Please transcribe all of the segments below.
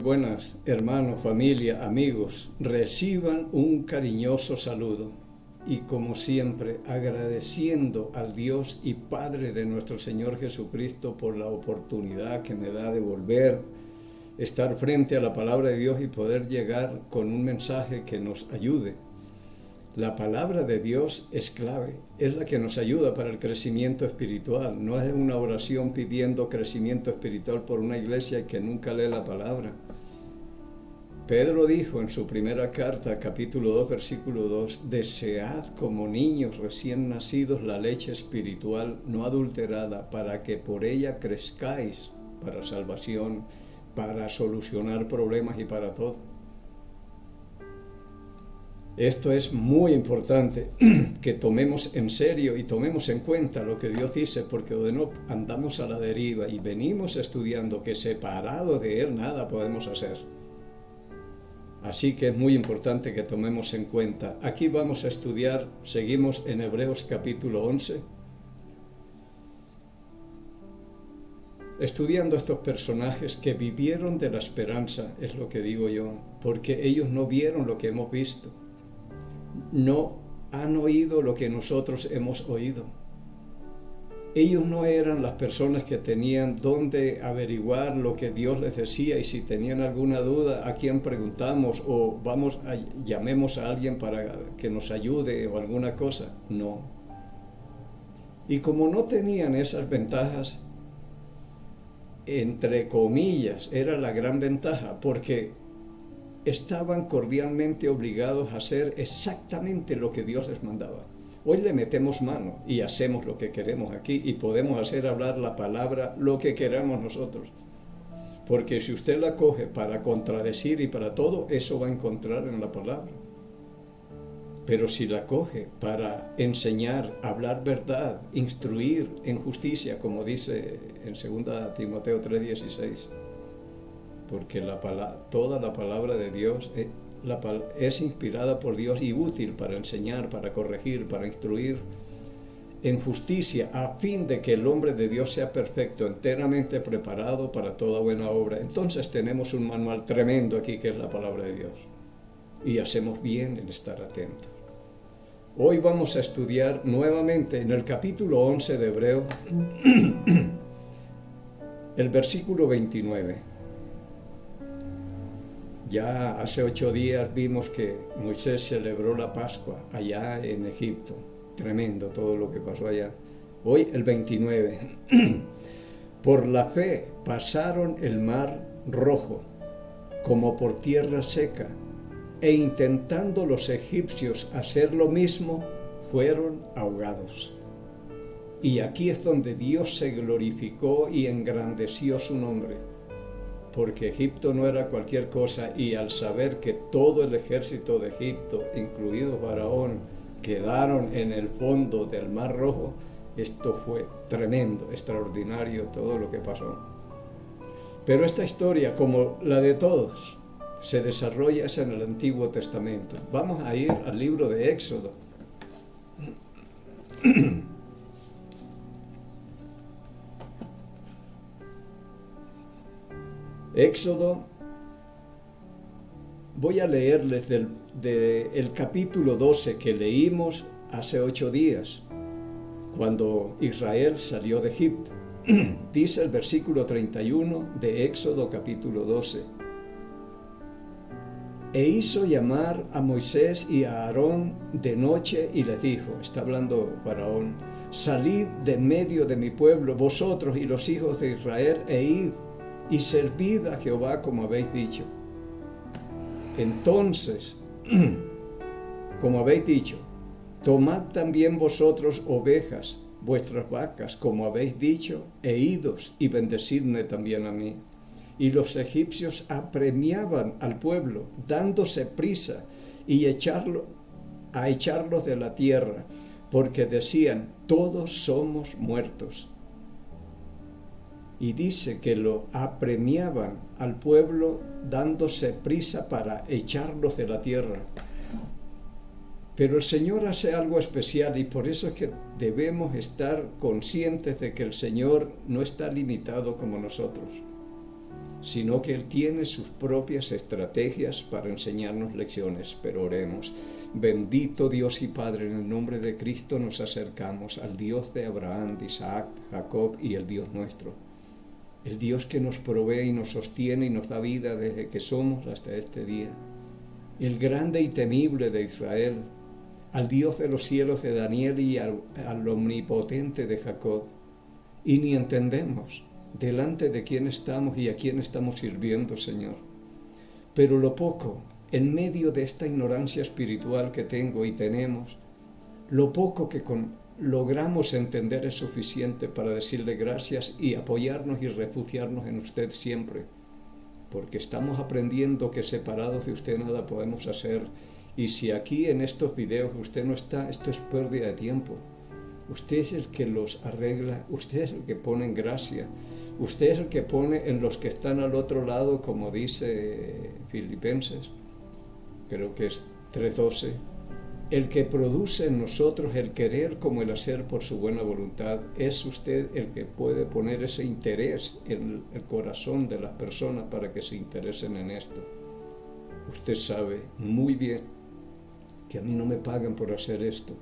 buenas, hermanos, familia, amigos. Reciban un cariñoso saludo y, como siempre, agradeciendo al Dios y Padre de nuestro Señor Jesucristo por la oportunidad que me da de volver, estar frente a la palabra de Dios y poder llegar con un mensaje que nos ayude. La palabra de Dios es clave, es la que nos ayuda para el crecimiento espiritual. No es una oración pidiendo crecimiento espiritual por una iglesia que nunca lee la palabra. Pedro dijo en su primera carta, capítulo 2, versículo 2, desead como niños recién nacidos la leche espiritual no adulterada, para que por ella crezcáis para salvación, para solucionar problemas y para todo. Esto es muy importante, que tomemos en serio y tomemos en cuenta lo que Dios dice, porque de no andamos a la deriva y venimos estudiando que separados de Él nada podemos hacer. Así que es muy importante que tomemos en cuenta. Aquí vamos a estudiar, seguimos en Hebreos capítulo 11, estudiando estos personajes que vivieron de la esperanza, es lo que digo yo, porque ellos no vieron lo que hemos visto. No han oído lo que nosotros hemos oído. Ellos no eran las personas que tenían dónde averiguar lo que Dios les decía, y si tenían alguna duda, ¿a quién preguntamos? O llamemos a alguien para que nos ayude o alguna cosa. No. Y como no tenían esas ventajas, entre comillas, era la gran ventaja, porque estaban cordialmente obligados a hacer exactamente lo que Dios les mandaba. Hoy le metemos mano y hacemos lo que queremos aquí, y podemos hacer hablar la palabra lo que queramos nosotros. Porque si usted la coge para contradecir y para todo, eso va a encontrar en la palabra. Pero si la coge para enseñar, hablar verdad, instruir en justicia, como dice en 2 Timoteo 3:16, porque toda la palabra de Dios es inspirada por Dios y útil para enseñar, para corregir, para instruir en justicia, a fin de que el hombre de Dios sea perfecto, enteramente preparado para toda buena obra. Entonces tenemos un manual tremendo aquí, que es la palabra de Dios, y hacemos bien en estar atentos. Hoy vamos a estudiar nuevamente en el capítulo 11 de Hebreos, el versículo 29. Ya hace 8 días vimos que Moisés celebró la Pascua allá en Egipto. Tremendo todo lo que pasó allá. Hoy el 29. Por la fe pasaron el mar Rojo como por tierra seca, e intentando los egipcios hacer lo mismo, fueron ahogados. Y aquí es donde Dios se glorificó y engrandeció su nombre, porque Egipto no era cualquier cosa, y al saber que todo el ejército de Egipto, incluido Faraón, quedaron en el fondo del Mar Rojo, esto fue tremendo, extraordinario todo lo que pasó. Pero esta historia, como la de todos, se desarrolla en el Antiguo Testamento. Vamos a ir al libro de Éxodo. Éxodo, voy a leerles del capítulo 12 que leímos hace 8 días, cuando Israel salió de Egipto. Dice el versículo 31 de Éxodo capítulo 12. E hizo llamar a Moisés y a Aarón de noche y les dijo, está hablando Faraón, salid de medio de mi pueblo, vosotros y los hijos de Israel, e id y servid a Jehová como habéis dicho. Entonces, como habéis dicho, tomad también vosotros ovejas, vuestras vacas, como habéis dicho, e idos y bendecidme también a mí. Y los egipcios apremiaban al pueblo, dándose prisa y a echarlos de la tierra, porque decían, todos somos muertos. Y dice que lo apremiaban al pueblo dándose prisa para echarlos de la tierra. Pero el Señor hace algo especial, y por eso es que debemos estar conscientes de que el Señor no está limitado como nosotros. sino que Él tiene sus propias estrategias para enseñarnos lecciones. Pero oremos. Bendito Dios y Padre, en el nombre de Cristo nos acercamos al Dios de Abraham, de Isaac, Jacob y el Dios nuestro. El Dios que nos provee y nos sostiene y nos da vida desde que somos hasta este día. El grande y temible de Israel, al Dios de los cielos de Daniel y al omnipotente de Jacob. Y ni entendemos delante de quién estamos y a quién estamos sirviendo, Señor. Pero lo poco, en medio de esta ignorancia espiritual que tengo y tenemos, lo poco que logramos entender es suficiente para decirle gracias y apoyarnos y refugiarnos en usted siempre, porque estamos aprendiendo que separados de usted nada podemos hacer, y si aquí en estos videos usted no está, esto es pérdida de tiempo. Usted es el que los arregla, usted es el que pone en gracia, usted es el que pone en los que están al otro lado, como dice Filipenses, creo que es 3:12, el que produce en nosotros el querer como el hacer por su buena voluntad. Es usted el que puede poner ese interés en el corazón de las personas para que se interesen en esto. Usted sabe muy bien que a mí no me pagan por hacer esto.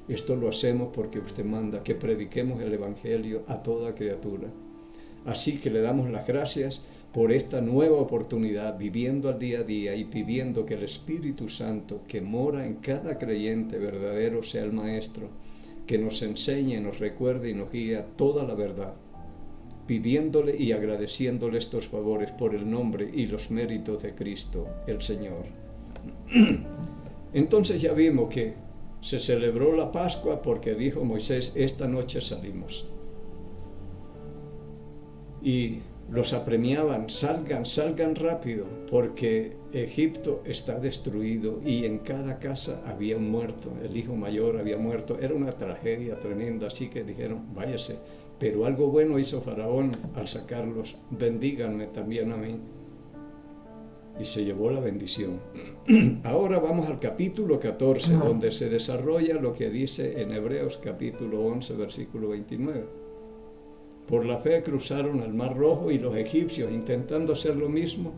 Esto lo hacemos porque usted manda que prediquemos el Evangelio a toda criatura. Así que le damos las gracias por esta nueva oportunidad, viviendo al día a día y pidiendo que el Espíritu Santo, que mora en cada creyente verdadero, sea el Maestro, que nos enseñe, nos recuerde y nos guíe a toda la verdad, pidiéndole y agradeciéndole estos favores por el nombre y los méritos de Cristo, el Señor. Entonces ya vimos que se celebró la Pascua porque dijo Moisés, esta noche salimos. Y los apremiaban, salgan rápido, porque Egipto está destruido y en cada casa había un muerto, el hijo mayor había muerto, era una tragedia tremenda, así que dijeron, váyase. Pero algo bueno hizo Faraón al sacarlos, bendíganme también a mí. Y se llevó la bendición. Ahora vamos al capítulo 14, donde se desarrolla lo que dice en Hebreos capítulo 11, versículo 29. Por la fe cruzaron el Mar Rojo y los egipcios, intentando hacer lo mismo,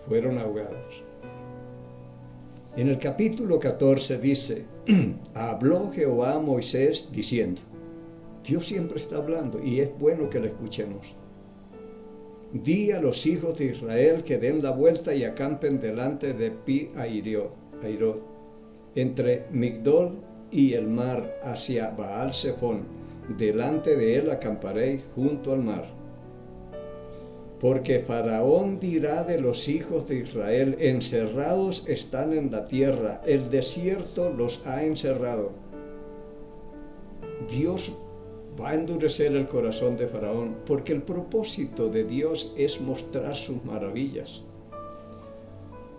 fueron ahogados. En el capítulo 14 dice, habló Jehová a Moisés diciendo, Dios siempre está hablando y es bueno que lo escuchemos. Di a los hijos de Israel que den la vuelta y acampen delante de Pi-Hairot, entre Migdol y el mar, hacia Baal-Zephón. Delante de él acamparéis junto al mar. Porque Faraón dirá de los hijos de Israel, encerrados están en la tierra, el desierto los ha encerrado. Dios va a endurecer el corazón de Faraón, porque el propósito de Dios es mostrar sus maravillas.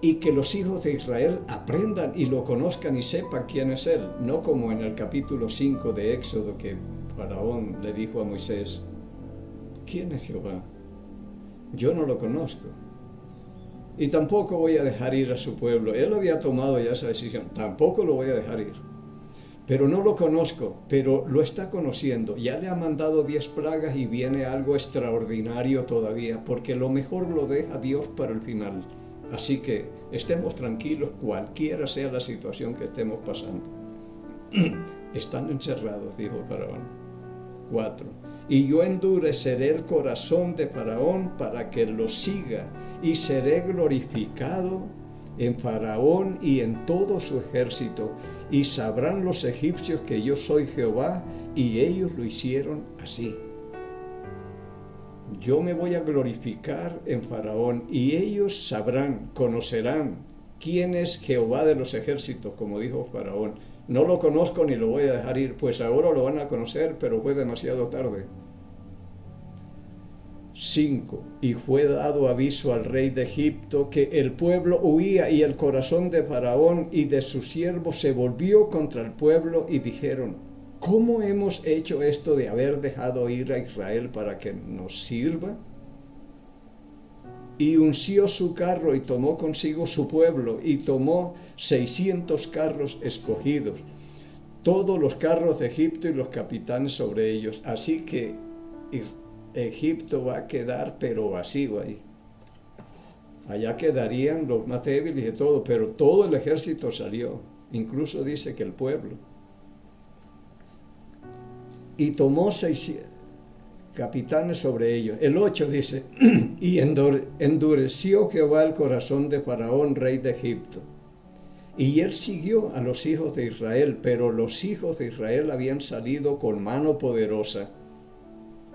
Y que los hijos de Israel aprendan y lo conozcan y sepan quién es Él, no como en el capítulo 5 de Éxodo que Faraón le dijo a Moisés, ¿quién es Jehová? Yo no lo conozco. Y tampoco voy a dejar ir a su pueblo. Él había tomado ya esa decisión, tampoco lo voy a dejar ir. Pero no lo conozco, pero lo está conociendo. Ya le ha mandado 10 plagas y viene algo extraordinario todavía, porque lo mejor lo deja Dios para el final. Así que estemos tranquilos, cualquiera sea la situación que estemos pasando. Están encerrados, dijo Faraón. 4. Y yo endureceré el corazón de Faraón para que lo siga, y seré glorificado en Faraón y en todo su ejército, y sabrán los egipcios que yo soy Jehová, y ellos lo hicieron así. Yo me voy a glorificar en Faraón, y ellos sabrán, conocerán quién es Jehová de los ejércitos, como dijo Faraón. No lo conozco ni lo voy a dejar ir, pues ahora lo van a conocer, pero fue demasiado tarde. 5. Y fue dado aviso al rey de Egipto que el pueblo huía, y el corazón de Faraón y de sus siervos se volvió contra el pueblo, y dijeron, ¿cómo hemos hecho esto de haber dejado ir a Israel para que nos sirva? Y unció su carro y tomó consigo su pueblo, y tomó 600 carros escogidos, todos los carros de Egipto y los capitanes sobre ellos. Así que Egipto va a quedar pero vacío ahí. Allá quedarían los más débiles y todo, pero todo el ejército salió, incluso dice que el pueblo. Y tomó 6 capitanes sobre ellos. El 8 dice, y endureció Jehová el corazón de Faraón, rey de Egipto. Y él siguió a los hijos de Israel, pero los hijos de Israel habían salido con mano poderosa.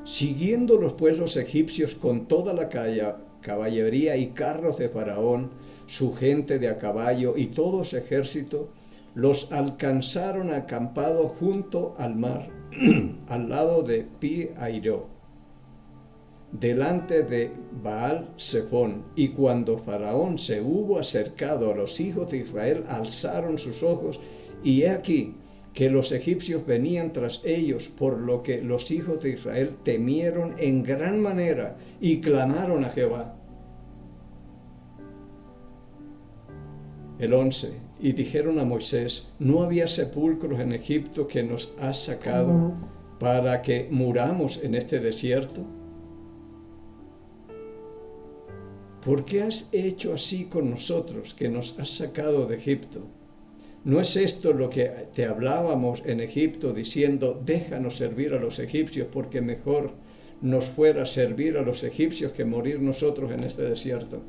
Siguiéndolos pues los egipcios con toda la caballería y carros de Faraón, su gente de a caballo y todo su ejército, los alcanzaron acampados junto al mar, al lado de Pi-Hairot, delante de Baal-Zephón. Y cuando Faraón se hubo acercado a los hijos de Israel, alzaron sus ojos, y he aquí que los egipcios venían tras ellos, por lo que los hijos de Israel temieron en gran manera y clamaron a Jehová. El 11. Y dijeron a Moisés, ¿no había sepulcros en Egipto que nos has sacado para que muramos en este desierto? ¿Por qué has hecho así con nosotros, que nos has sacado de Egipto? ¿No es esto lo que te hablábamos en Egipto, diciendo, déjanos servir a los egipcios, porque mejor nos fuera servir a los egipcios que morir nosotros en este desierto?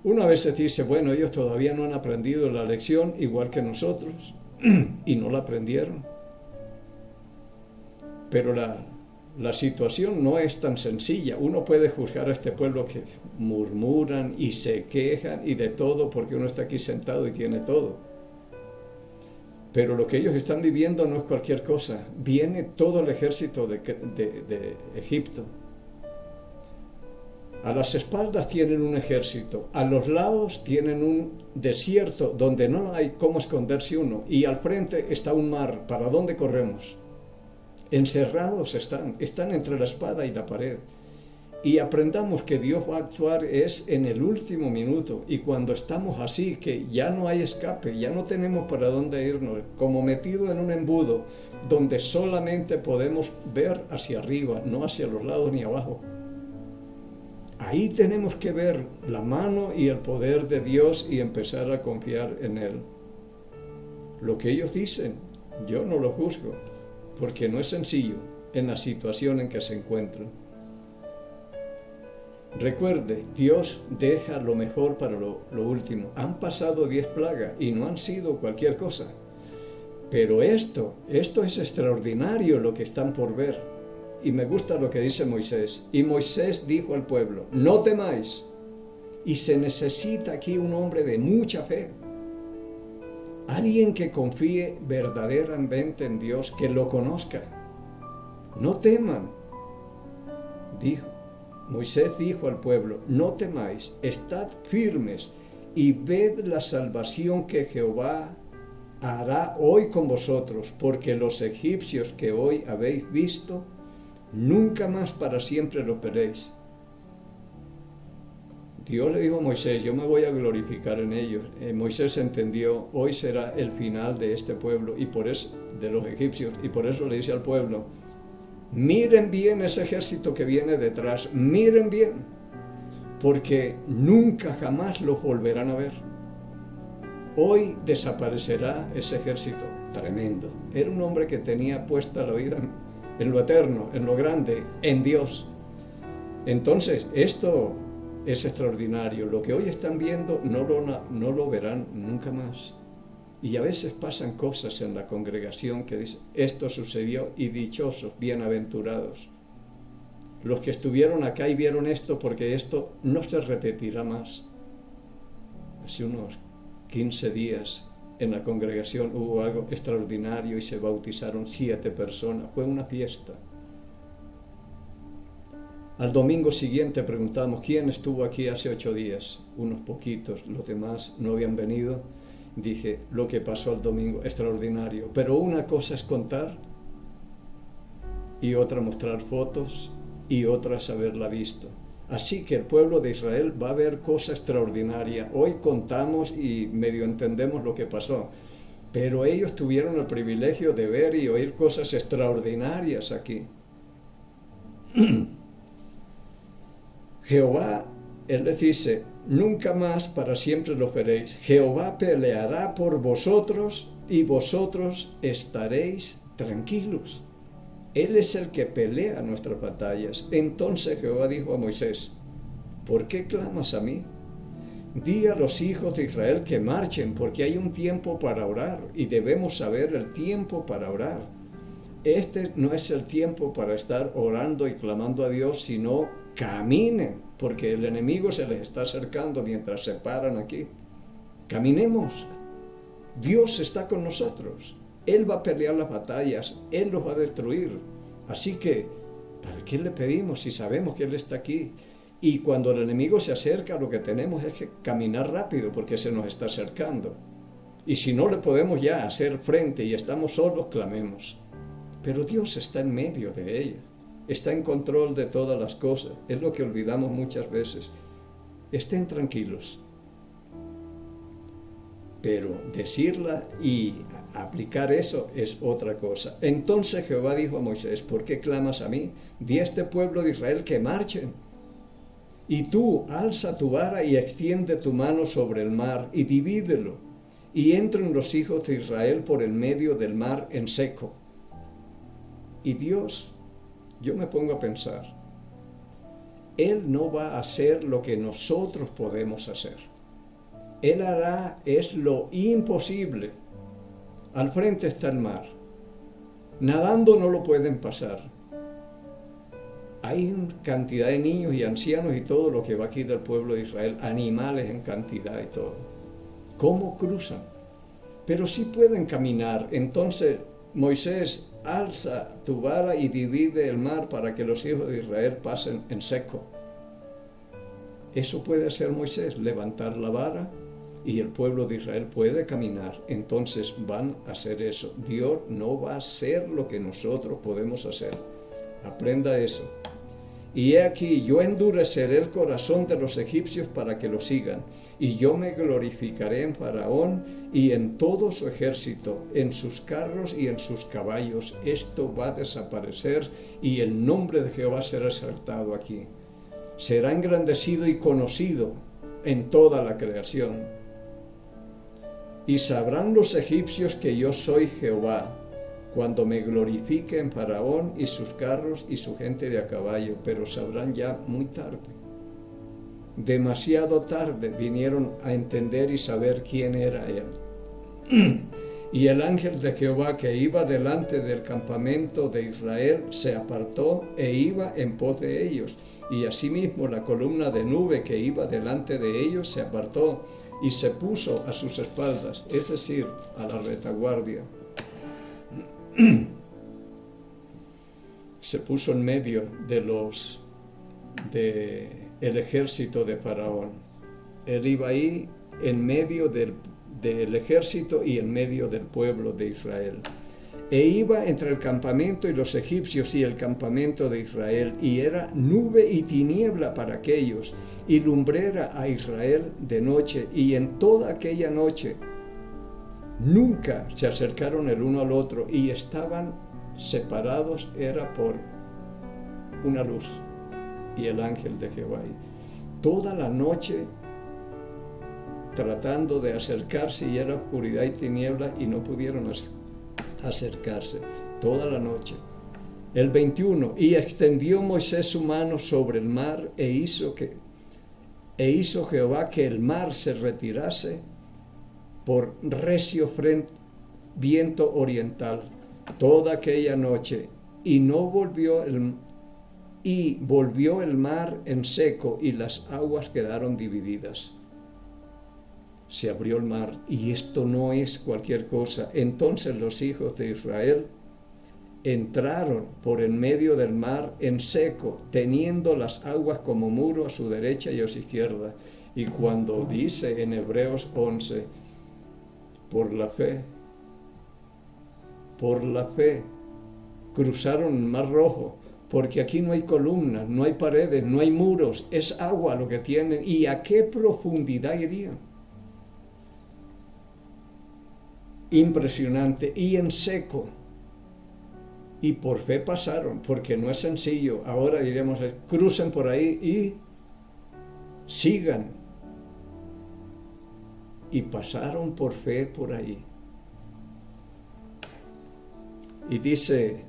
Una vez se dice, bueno, ellos todavía no han aprendido la lección igual que nosotros, y no la aprendieron. Pero la situación no es tan sencilla. Uno puede juzgar a este pueblo que murmuran y se quejan y de todo, porque uno está aquí sentado y tiene todo. Pero lo que ellos están viviendo no es cualquier cosa. Viene todo el ejército de Egipto. A las espaldas tienen un ejército, a los lados tienen un desierto donde no hay cómo esconderse uno, y al frente está un mar. ¿Para dónde corremos? Encerrados están entre la espada y la pared. Y aprendamos que Dios va a actuar es en el último minuto, y cuando estamos así, que ya no hay escape, ya no tenemos para dónde irnos, como metido en un embudo, donde solamente podemos ver hacia arriba, no hacia los lados ni abajo. Ahí tenemos que ver la mano y el poder de Dios y empezar a confiar en Él. Lo que ellos dicen, yo no lo juzgo, porque no es sencillo en la situación en que se encuentran. Recuerde, Dios deja lo mejor para lo último. Han pasado 10 plagas y no han sido cualquier cosa. Pero esto es extraordinario lo que están por ver. Y me gusta lo que dice Moisés. Y Moisés dijo al pueblo, no temáis. Y se necesita aquí un hombre de mucha fe. Alguien que confíe verdaderamente en Dios, que lo conozca. No teman. Moisés dijo al pueblo, no temáis, estad firmes y ved la salvación que Jehová hará hoy con vosotros, porque los egipcios que hoy habéis visto, nunca más para siempre los veréis. Dios le dijo a Moisés, yo me voy a glorificar en ellos. Moisés entendió, hoy será el final de este pueblo, y por eso, de los egipcios, y por eso le dice al pueblo, miren bien ese ejército que viene detrás, miren bien, porque nunca jamás los volverán a ver. Hoy desaparecerá ese ejército tremendo. Era un hombre que tenía puesta la vida en lo eterno, en lo grande, en Dios. Entonces, esto es extraordinario. Lo que hoy están viendo no lo verán nunca más. Y a veces pasan cosas en la congregación que dicen, esto sucedió, y dichosos, bienaventurados los que estuvieron acá y vieron esto, porque esto no se repetirá más. Hace unos 15 días en la congregación hubo algo extraordinario y se bautizaron 7 personas. Fue una fiesta. Al domingo siguiente preguntamos, ¿quién estuvo aquí hace 8 días? Unos poquitos, los demás no habían venido. Dije, lo que pasó el domingo, extraordinario. Pero una cosa es contar, y otra mostrar fotos, y otra es haberla visto. Así que el pueblo de Israel va a ver cosa extraordinaria. Hoy contamos y medio entendemos lo que pasó, pero ellos tuvieron el privilegio de ver y oír cosas extraordinarias aquí. Jehová Él les dice, nunca más para siempre lo veréis. Jehová peleará por vosotros y vosotros estaréis tranquilos. Él es el que pelea nuestras batallas. Entonces Jehová dijo a Moisés, ¿por qué clamas a mí? Di a los hijos de Israel que marchen, porque hay un tiempo para orar y debemos saber el tiempo para orar. Este no es el tiempo para estar orando y clamando a Dios, sino caminen, porque el enemigo se les está acercando mientras se paran aquí. Caminemos. Dios está con nosotros. Él va a pelear las batallas, Él los va a destruir. Así que, ¿para qué le pedimos si sabemos que Él está aquí? Y cuando el enemigo se acerca, lo que tenemos es que caminar rápido porque se nos está acercando. Y si no le podemos ya hacer frente y estamos solos, clamemos. Pero Dios está en medio de ella. Está en control de todas las cosas. Es lo que olvidamos muchas veces. Estén tranquilos. Pero decirla y aplicar eso es otra cosa. Entonces Jehová dijo a Moisés, ¿por qué clamas a mí? Di a este pueblo de Israel que marchen. Y tú alza tu vara y extiende tu mano sobre el mar y divídelo. Y entren los hijos de Israel por el medio del mar en seco. Y Dios, yo me pongo a pensar, Él no va a hacer lo que nosotros podemos hacer. Él hará es lo imposible. Al frente está el mar. Nadando no lo pueden pasar. Hay cantidad de niños y ancianos y todo lo que va aquí del pueblo de Israel, animales en cantidad y todo. ¿Cómo cruzan? Pero sí pueden caminar. Entonces Moisés, alza tu vara y divide el mar para que los hijos de Israel pasen en seco. Eso puede hacer Moisés, levantar la vara y el pueblo de Israel puede caminar. Entonces van a hacer eso. Dios no va a hacer lo que nosotros podemos hacer. Aprenda eso. Y he aquí, yo endureceré el corazón de los egipcios para que lo sigan, y yo me glorificaré en Faraón y en todo su ejército, en sus carros y en sus caballos. Esto va a desaparecer y el nombre de Jehová será exaltado aquí. Será engrandecido y conocido en toda la creación. Y sabrán los egipcios que yo soy Jehová, cuando me glorifique en Faraón y sus carros y su gente de a caballo, pero sabrán ya muy tarde. Demasiado tarde vinieron a entender y saber quién era Él. Y el ángel de Jehová que iba delante del campamento de Israel se apartó e iba en pos de ellos. Y asimismo la columna de nube que iba delante de ellos se apartó y se puso a sus espaldas, es decir, a la retaguardia. Se puso en medio el ejército de Faraón. Él iba ahí en medio del ejército y en medio del pueblo de Israel. E iba entre el campamento y los egipcios y el campamento de Israel, y era nube y tiniebla para aquellos, y lumbrera a Israel de noche, y en toda aquella noche nunca se acercaron el uno al otro, y estaban separados, era por una luz y el ángel de Jehová. Toda la noche tratando de acercarse, y era oscuridad y tiniebla, y no pudieron acercarse toda la noche. El 21, y extendió Moisés su mano sobre el mar, e hizo Jehová que el mar se retirase por recio viento oriental toda aquella noche, y volvió el mar en seco, y las aguas quedaron divididas. Se abrió el mar, y esto no es cualquier cosa. Entonces los hijos de Israel entraron por en medio del mar en seco, teniendo las aguas como muro a su derecha y a su izquierda. Y cuando dice en Hebreos 11, por la fe, cruzaron el mar rojo, porque aquí no hay columnas, no hay paredes, no hay muros, es agua lo que tienen. ¿Y a qué profundidad irían? Impresionante, y en seco, y por fe pasaron, porque no es sencillo. Ahora diremos, crucen por ahí sigan. Y pasaron por fe por ahí. Y dice,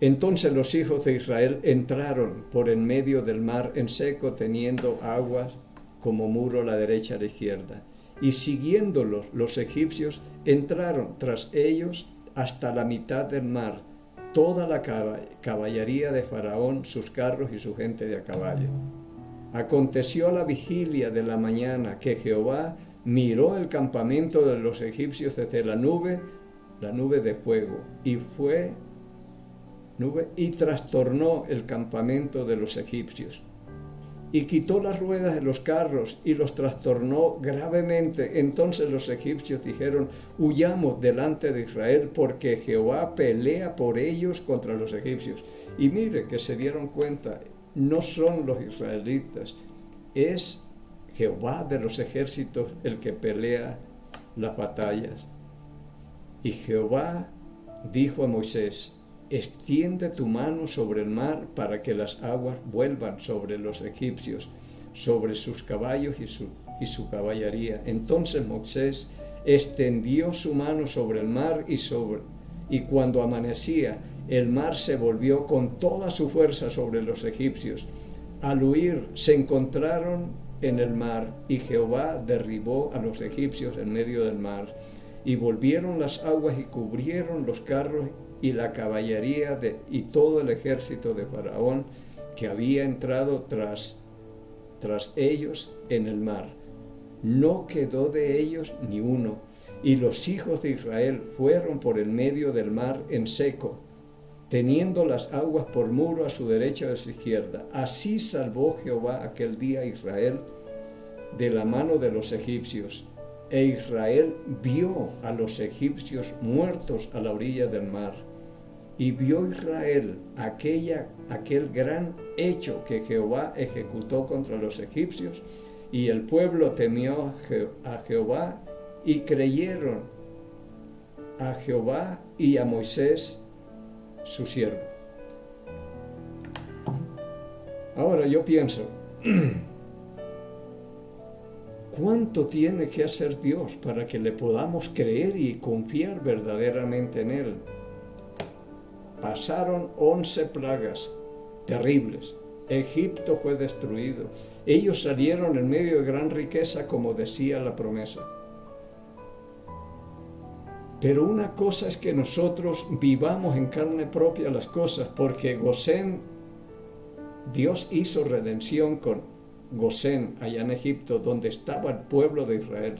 entonces los hijos de Israel entraron por en medio del mar en seco, teniendo aguas como muro a la derecha y a la izquierda. Y siguiéndolos los egipcios, entraron tras ellos hasta la mitad del mar, toda la caballería de Faraón, sus carros y su gente de a caballo. Aconteció a la vigilia de la mañana que Jehová miró el campamento de los egipcios desde la nube de fuego, y trastornó el campamento de los egipcios. Y quitó las ruedas de los carros y los trastornó gravemente. Entonces los egipcios dijeron, huyamos delante de Israel, porque Jehová pelea por ellos contra los egipcios. Y mire que se dieron cuenta, no son los israelitas, es Jehová de los ejércitos el que pelea las batallas. Y Jehová dijo a Moisés, extiende tu mano sobre el mar para que las aguas vuelvan sobre los egipcios, sobre sus caballos y su caballería. Entonces Moisés extendió su mano sobre el mar y cuando amanecía, el mar se volvió con toda su fuerza sobre los egipcios. Al huir se encontraron en el mar y Jehová derribó a los egipcios en medio del mar. Y volvieron las aguas y cubrieron los carros y la caballería y todo el ejército de Faraón que había entrado tras ellos en el mar. No quedó de ellos ni uno. Y los hijos de Israel fueron por el medio del mar en seco, teniendo las aguas por muro a su derecha y a su izquierda. Así salvó Jehová aquel día a Israel de la mano de los egipcios. E Israel vio a los egipcios muertos a la orilla del mar. Y vio Israel aquel gran hecho que Jehová ejecutó contra los egipcios, y el pueblo temió a Jehová, y creyeron a Jehová y a Moisés, su siervo. Ahora yo pienso, ¿cuánto tiene que hacer Dios para que le podamos creer y confiar verdaderamente en Él? Pasaron 11 plagas terribles. Egipto fue destruido. Ellos salieron en medio de gran riqueza, como decía la promesa. Pero una cosa es que nosotros vivamos en carne propia las cosas, porque Gosén, Dios hizo redención con Gosén, allá en Egipto, donde estaba el pueblo de Israel.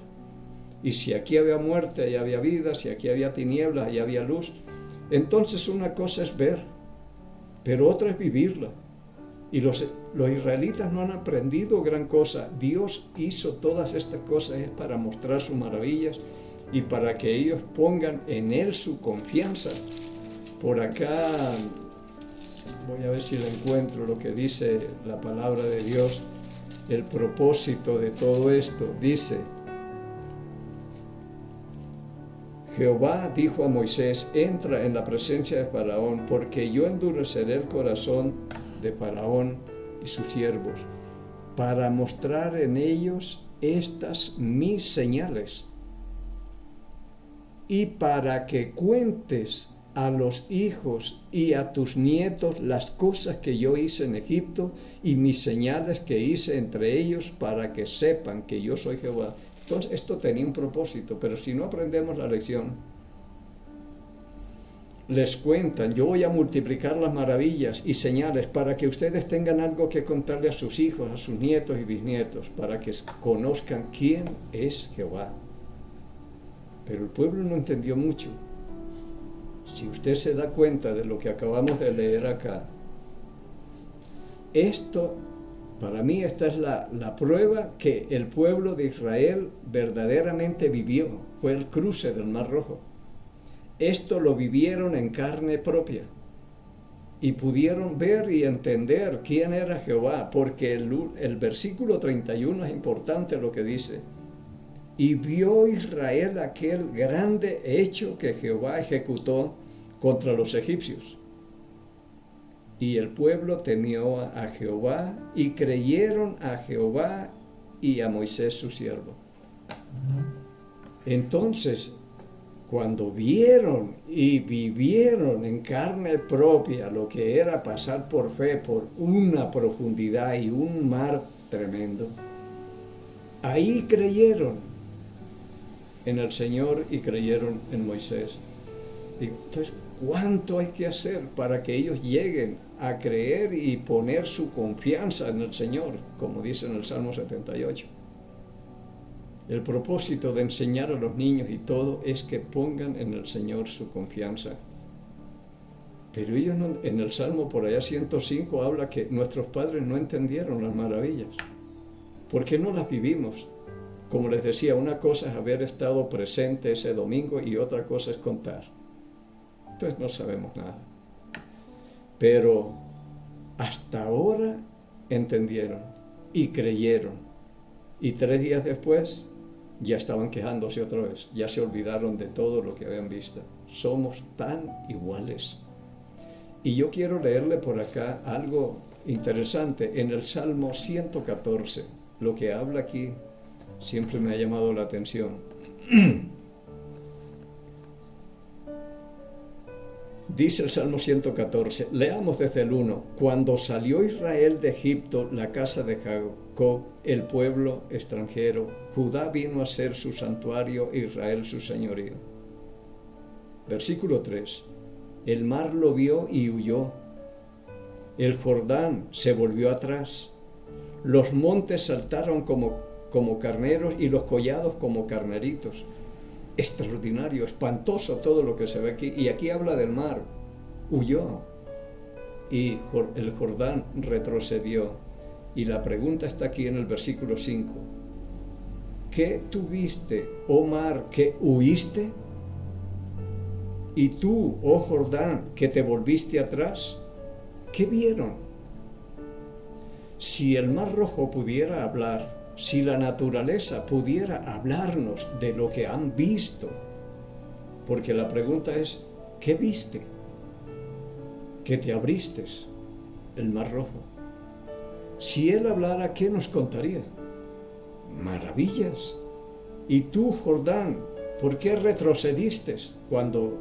Y si aquí había muerte, allá había vida, si aquí había tinieblas, allá había luz. Entonces una cosa es ver, pero otra es vivirla. Y los israelitas no han aprendido gran cosa. Dios hizo todas estas cosas para mostrar sus maravillas y para que ellos pongan en Él su confianza. Por acá, voy a ver si lo encuentro, lo que dice la palabra de Dios, el propósito de todo esto. Dice, Jehová dijo a Moisés, entra en la presencia de Faraón, porque yo endureceré el corazón de Faraón y sus siervos, para mostrar en ellos estas mis señales, y para que cuentes a los hijos y a tus nietos las cosas que yo hice en Egipto y mis señales que hice entre ellos, para que sepan que yo soy Jehová. Entonces esto tenía un propósito, pero si no aprendemos la lección, les cuentan, yo voy a multiplicar las maravillas y señales para que ustedes tengan algo que contarle a sus hijos, a sus nietos y bisnietos, para que conozcan quién es Jehová. Pero el pueblo no entendió mucho. Si usted se da cuenta de lo que acabamos de leer acá, esto, para mí, esta es la prueba que el pueblo de Israel verdaderamente vivió. Fue el cruce del Mar Rojo. Esto lo vivieron en carne propia. Y pudieron ver y entender quién era Jehová, porque el versículo 31 es importante lo que dice. Y vio Israel aquel grande hecho que Jehová ejecutó contra los egipcios. Y el pueblo temió a Jehová y creyeron a Jehová y a Moisés su siervo. Entonces, cuando vieron y vivieron en carne propia lo que era pasar por fe por una profundidad y un mar tremendo, ahí creyeron en el Señor y creyeron en Moisés. Entonces, ¿cuánto hay que hacer para que ellos lleguen a creer y poner su confianza en el Señor? Como dice en el Salmo 78. El propósito de enseñar a los niños y todo es que pongan en el Señor su confianza. Pero ellos no, en el Salmo por allá 105 habla que nuestros padres no entendieron las maravillas. ¿Por qué no las vivimos? Como les decía, una cosa es haber estado presente ese domingo y otra cosa es contar. Entonces no sabemos nada. Pero hasta ahora entendieron y creyeron. Y 3 días después ya estaban quejándose otra vez. Ya se olvidaron de todo lo que habían visto. Somos tan iguales. Y yo quiero leerle por acá algo interesante. En el Salmo 114, lo que habla aquí siempre me ha llamado la atención. Dice el Salmo 114, leamos desde el 1. Cuando salió Israel de Egipto, la casa de Jacob, el pueblo extranjero, Judá vino a ser su santuario, Israel su señorío. Versículo 3. El mar lo vio y huyó. El Jordán se volvió atrás. Los montes saltaron como carneros y los collados como carneritos. Extraordinario, espantoso todo lo que se ve aquí. Y aquí habla del mar. Huyó. Y el Jordán retrocedió. Y la pregunta está aquí en el versículo 5. ¿Qué tuviste, oh mar, que huiste? Y tú, oh Jordán, que te volviste atrás. ¿Qué vieron? Si el Mar Rojo pudiera hablar, si la naturaleza pudiera hablarnos de lo que han visto, porque la pregunta es, ¿qué viste? Que te abriste el Mar Rojo. Si Él hablara, ¿qué nos contaría? Maravillas. Y tú, Jordán, ¿por qué retrocediste cuando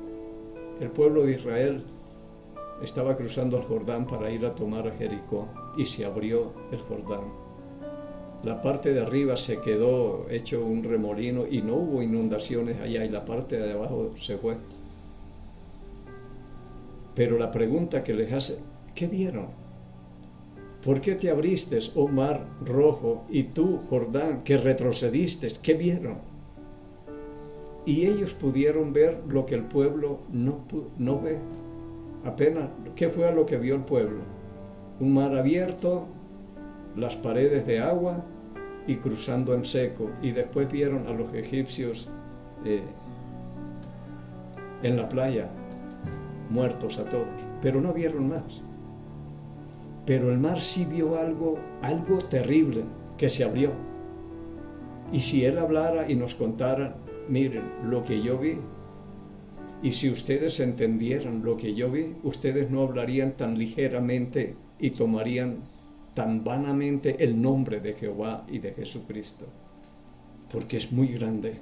el pueblo de Israel estaba cruzando el Jordán para ir a tomar a Jericó y se abrió el Jordán? La parte de arriba se quedó hecho un remolino y no hubo inundaciones allá y la parte de abajo se fue. Pero la pregunta que les hace, ¿qué vieron? ¿Por qué te abriste, oh Mar Rojo, y tú, Jordán, que retrocediste? ¿Qué vieron? Y ellos pudieron ver lo que el pueblo no ve. Apenas, ¿qué fue lo que vio el pueblo? Un mar abierto, las paredes de agua y cruzando en seco. Y después vieron a los egipcios en la playa, muertos a todos. Pero no vieron más. Pero el mar sí vio algo terrible que se abrió. Y si Él hablara y nos contara, miren lo que yo vi, y si ustedes entendieran lo que yo vi, ustedes no hablarían tan ligeramente y tomarían tan vanamente el nombre de Jehová y de Jesucristo, porque es muy grande.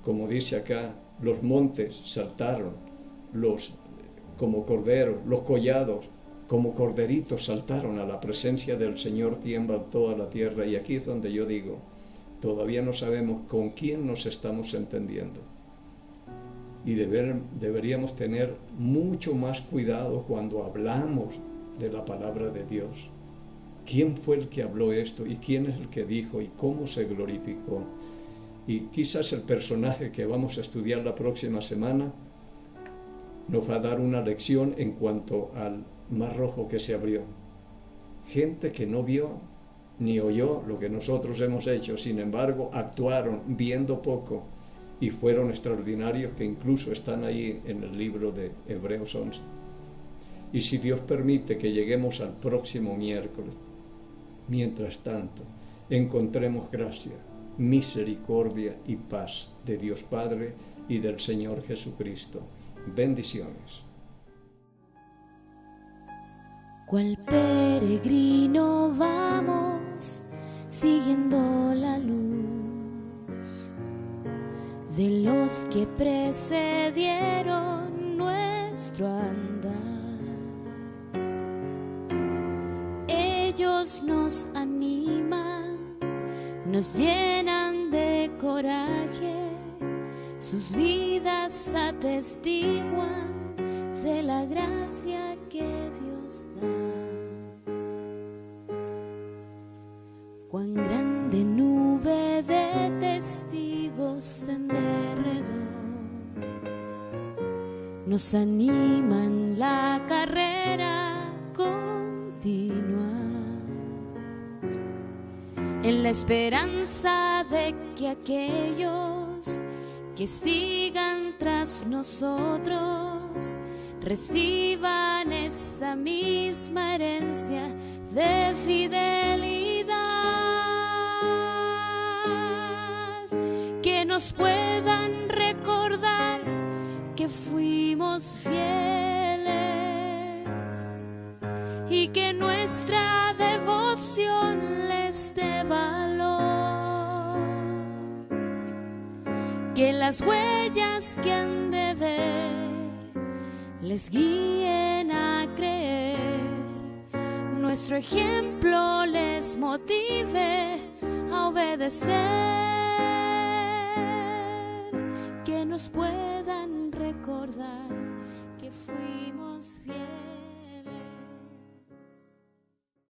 Como dice acá, los montes saltaron, como corderos, los collados, como corderitos saltaron a la presencia del Señor, tiembla toda la tierra. Y aquí es donde yo digo, todavía no sabemos con quién nos estamos entendiendo. Y deberíamos tener mucho más cuidado cuando hablamos de la palabra de Dios. ¿Quién fue el que habló esto? ¿Y quién es el que dijo? ¿Y cómo se glorificó? Y quizás el personaje que vamos a estudiar la próxima semana nos va a dar una lección en cuanto al Mar Rojo que se abrió. Gente que no vio ni oyó lo que nosotros hemos hecho, sin embargo actuaron viendo poco y fueron extraordinarios, que incluso están ahí en el libro de Hebreos 11. Y si Dios permite que lleguemos al próximo miércoles, mientras tanto, encontremos gracia, misericordia y paz de Dios Padre y del Señor Jesucristo. Bendiciones. Cual peregrino vamos siguiendo la luz de los que precedieron nuestro andar. Ellos nos animan, nos llenan de coraje, sus vidas atestiguan de la gracia que Dios da. Cuán grande nube de testigos en derredor nos animan la carrera continua, en la esperanza de que aquellos que sigan tras nosotros reciban esa misma herencia de fidelidad, que nos puedan recordar que fuimos fieles y que nuestra devoción les dé valor, que las huellas que han de ver les guíen a creer, nuestro ejemplo les motive a obedecer, que nos puedan recordar